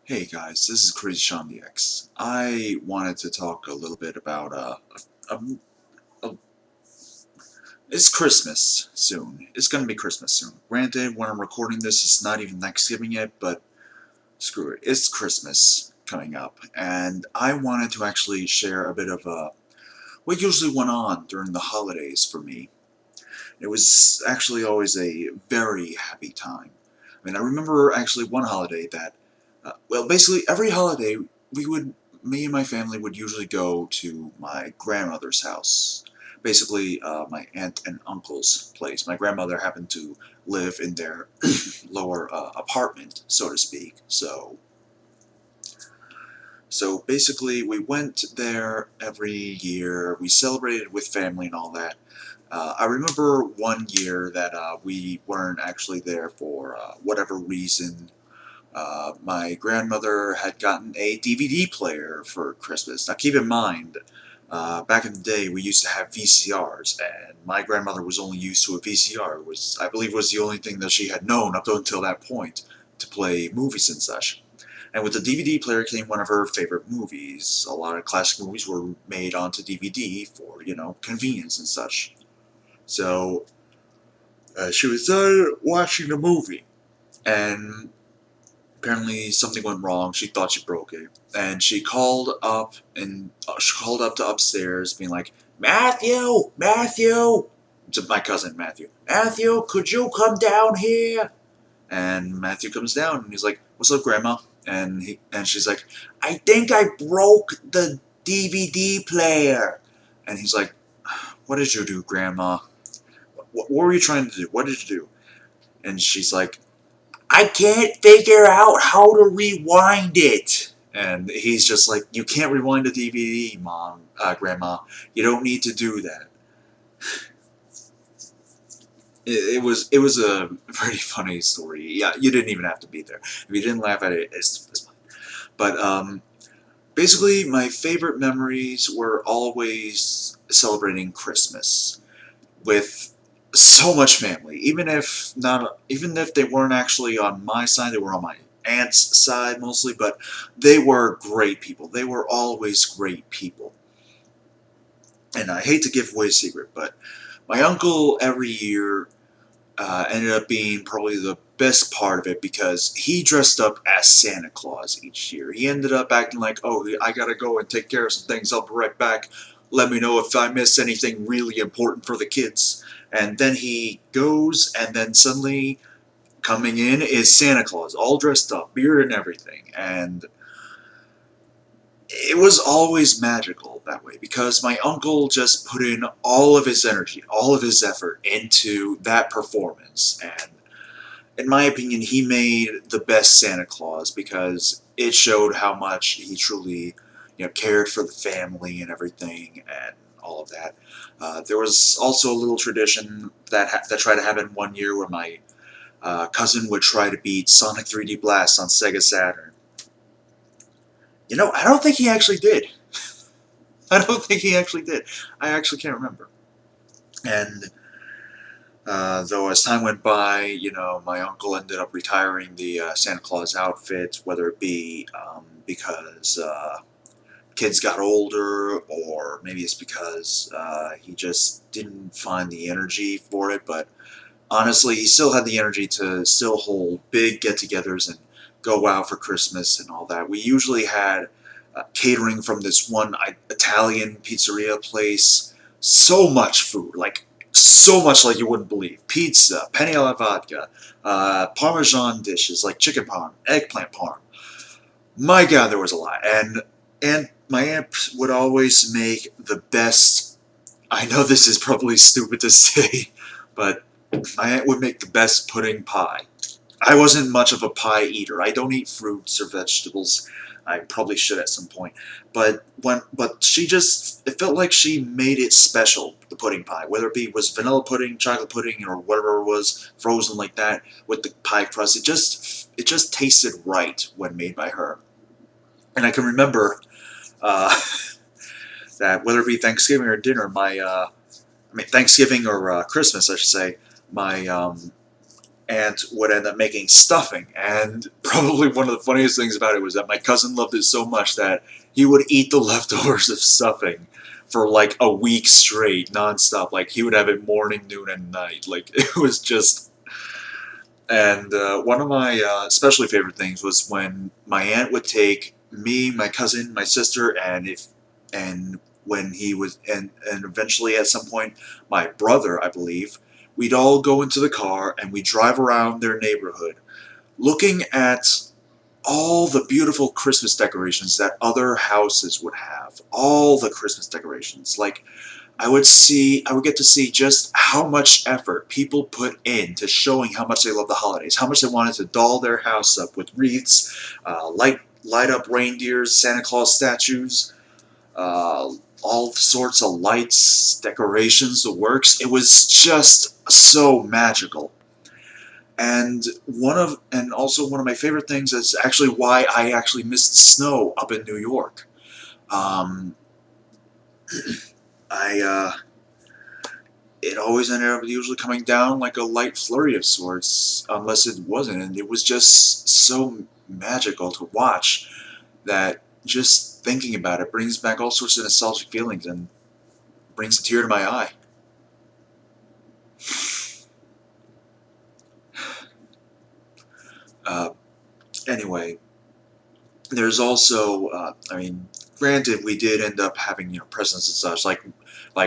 Hey guys, this is Crazy Sean the X. I wanted to talk a little bit about a, a it's Christmas soon. It's gonna be Christmas soon. Granted, when I'm recording this, it's not even Thanksgiving yet, but screw it. It's Christmas coming up, and I wanted to actually share a bit of what usually went on during the holidays for me. It was actually always a very happy time. I remember actually one holiday that, well, basically every holiday we would, me and my family would usually go to my grandmother's house. Basically, my aunt and uncle's place. My grandmother happened to live in their lower apartment, so to speak. So basically, we went there every year. We celebrated with family and all that. I remember one year that we weren't actually there for whatever reason. My grandmother had gotten a DVD player for Christmas. Now keep in mind, back in the day we used to have VCRs, and my grandmother was only used to a VCR. I believe was the only thing that she had known up until that point to play movies and such. And with the DVD player came one of her favorite movies. A lot of classic movies were made onto DVD for, convenience and such. So she was watching the movie, and apparently something went wrong. She thought she broke it, and she called up to upstairs, being like, "Matthew, Matthew," to my cousin Matthew. "Matthew, could you come down here?" And Matthew comes down, and he's like, "What's up, Grandma?" And she's like, "I think I broke the DVD player." And he's like, "What did you do, Grandma? What were you trying to do? What did you do?" And she's like, "I can't figure out how to rewind it." And he's just like, "You can't rewind a DVD, Grandma. You don't need to do that." It was a very funny story. Yeah, you didn't even have to be there. If you didn't laugh at it, it's fine. But basically, my favorite memories were always celebrating Christmas with so much family. Even if they weren't actually on my side, they were on my aunt's side mostly, but they were great people. They were always great people. And I hate to give away a secret, but my uncle every year ended up being probably the best part of it because he dressed up as Santa Claus each year. He ended up acting like, "Oh, I gotta go and take care of some things. I'll be right back. Let me know if I miss anything really important for the kids." And then he goes, and then suddenly coming in is Santa Claus, all dressed up, beard and everything. And it was always magical that way because my uncle just put in all of his energy, all of his effort into that performance. And in my opinion, he made the best Santa Claus because it showed how much he truly, cared for the family and everything and all of that. There was also a little tradition that tried to happen one year where my cousin would try to beat Sonic 3D Blast on Sega Saturn. I don't think he actually did. I don't think he actually did. I actually can't remember. And though as time went by, my uncle ended up retiring the Santa Claus outfit, whether it be because kids got older, or maybe it's because he just didn't find the energy for it. But honestly, he still had the energy to still hold big get-togethers and go out for Christmas and all that. We usually had catering from this one Italian pizzeria place. So much food, like so much like you wouldn't believe. Pizza, penne alla vodka, Parmesan dishes like chicken parm, eggplant parm. My God, there was a lot. And my aunt would always make the best. I know this is probably stupid to say, but my aunt would make the best pudding pie. I wasn't much of a pie eater. I don't eat fruits or vegetables. I probably should at some point. But she just, it felt like she made it special, the pudding pie. Whether it be was vanilla pudding, chocolate pudding, or whatever it was frozen like that with the pie crust, it just tasted right when made by her. And I can remember uh, that whether it be Thanksgiving or dinner, Thanksgiving or Christmas, I should say, my aunt would end up making stuffing. And probably one of the funniest things about it was that my cousin loved it so much that he would eat the leftovers of stuffing for like a week straight, nonstop. Like he would have it morning, noon, and night. Like it was just. And one of my especially favorite things was when my aunt would take me, my cousin, my sister, and when he was and eventually at some point my brother, I believe, we'd all go into the car and we'd drive around their neighborhood, looking at all the beautiful Christmas decorations that other houses would have. All the Christmas decorations, like I would get to see just how much effort people put into showing how much they love the holidays, how much they wanted to doll their house up with wreaths, light up reindeers, Santa Claus statues, uh, all sorts of lights, decorations, the works. It was just so magical. And also one of my favorite things is actually why I actually miss the snow up in New York. Um, I It always ended up usually coming down like a light flurry of sorts, unless it wasn't, and it was just so magical to watch that just thinking about it brings back all sorts of nostalgic feelings and brings a tear to my eye. Uh, anyway, there's also, I mean, granted, we did end up having presents and such, like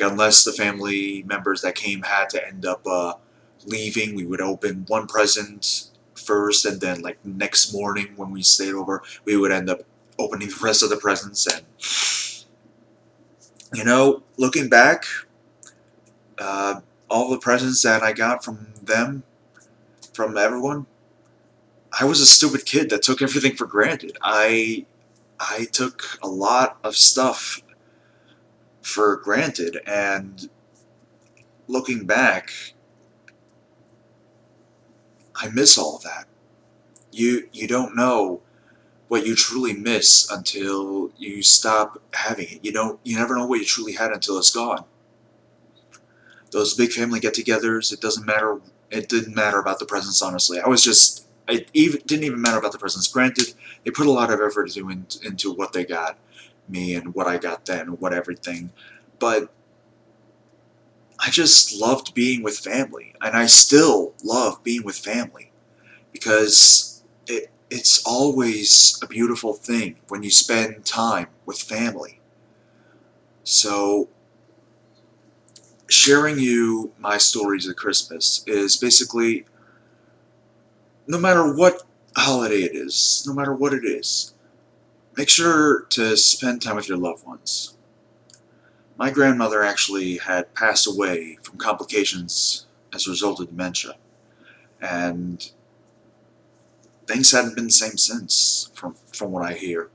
unless the family members that came had to end up leaving, we would open one present first, and then like next morning when we stayed over, we would end up opening the rest of the presents. And looking back, uh, all the presents that I got from them, from everyone, I was a stupid kid that took everything for granted. I took a lot of stuff for granted, and looking back, I miss all of that. You don't know what you truly miss until you stop having it. You never know what you truly had until it's gone. Those big family get-togethers, it didn't matter about the presents, honestly. It even didn't even matter about the presents. Granted, they put a lot of effort into what they got me and what I got them and what everything. But I just loved being with family, and I still love being with family because it's always a beautiful thing when you spend time with family. So sharing you my stories at Christmas is basically, no matter what holiday it is, no matter what it is, make sure to spend time with your loved ones. My grandmother actually had passed away from complications as a result of dementia, and things hadn't been the same since, from what I hear.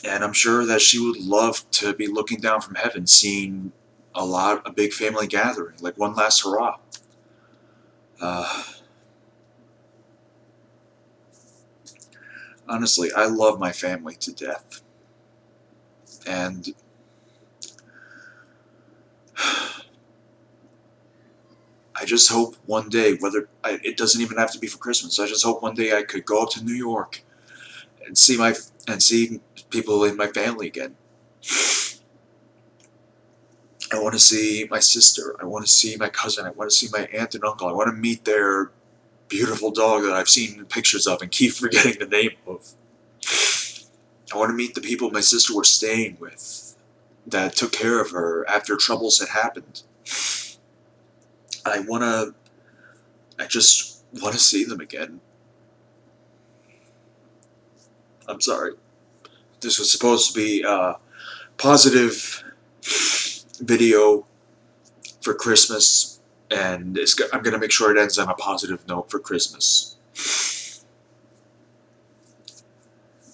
And I'm sure that she would love to be looking down from heaven, seeing a big family gathering, like one last hurrah. Uh, Honestly, I love my family to death, and I just hope one day, it doesn't even have to be for Christmas. I just hope one day I could go up to New York and see people in my family again. I want to see my sister. I want to see my cousin. I want to see my aunt and uncle. I want to meet their beautiful dog that I've seen pictures of and keep forgetting the name of. I want to meet the people my sister was staying with that took care of her after troubles had happened. I want to. I just want to see them again. I'm sorry. This was supposed to be a positive video for Christmas, and I'm going to make sure it ends on a positive note for Christmas.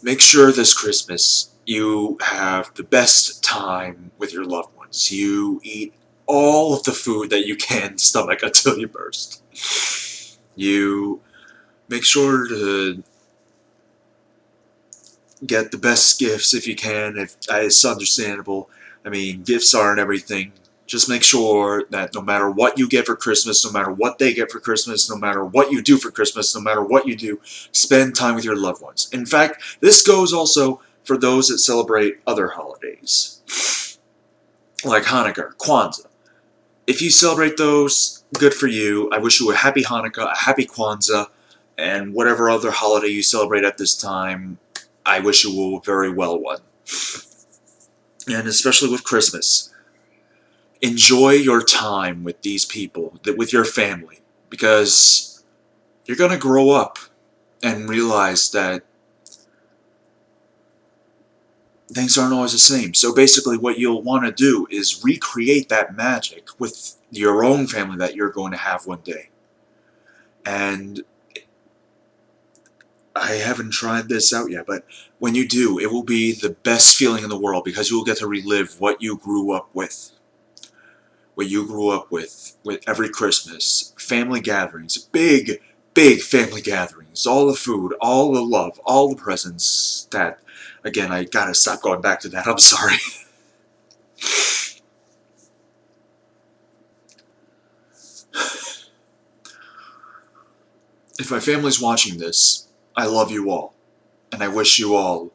Make sure this Christmas you have the best time with your loved ones. You eat all of the food that you can stomach until you burst. You make sure to get the best gifts if you can. If it's understandable. I mean, gifts aren't everything. Just make sure that no matter what you get for Christmas, no matter what they get for Christmas, no matter what you do for Christmas, no matter what you do, spend time with your loved ones. In fact, this goes also for those that celebrate other holidays, like Hanukkah, Kwanzaa. If you celebrate those, good for you. I wish you a happy Hanukkah, a happy Kwanzaa, and whatever other holiday you celebrate at this time, I wish you a very well one. And especially with Christmas, enjoy your time with these people, with your family, because you're going to grow up and realize that things aren't always the same. So basically what you'll want to do is recreate that magic with your own family that you're going to have one day. And I haven't tried this out yet, but when you do, it will be the best feeling in the world, because you will get to relive what you grew up with. What you grew up with every Christmas. Family gatherings, big, big family gatherings. All the food, all the love, all the presents. That, again, I gotta stop going back to that, I'm sorry. If my family's watching this, I love you all. And I wish you all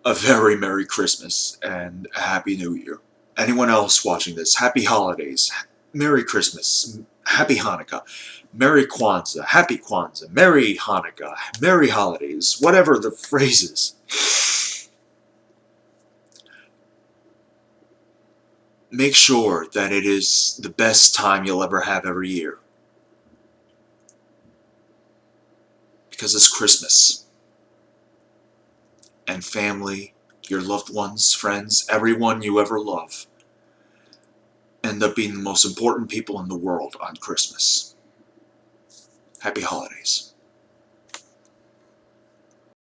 a very Merry Christmas and a Happy New Year. Anyone else watching this, Happy Holidays, Merry Christmas, Happy Hanukkah, Merry Kwanzaa, Happy Kwanzaa, Merry Hanukkah, Merry Holidays, whatever the phrase is. Make sure that it is the best time you'll ever have every year. Because it's Christmas. And family, your loved ones, friends, everyone you ever love, end up being the most important people in the world on Christmas. Happy Holidays.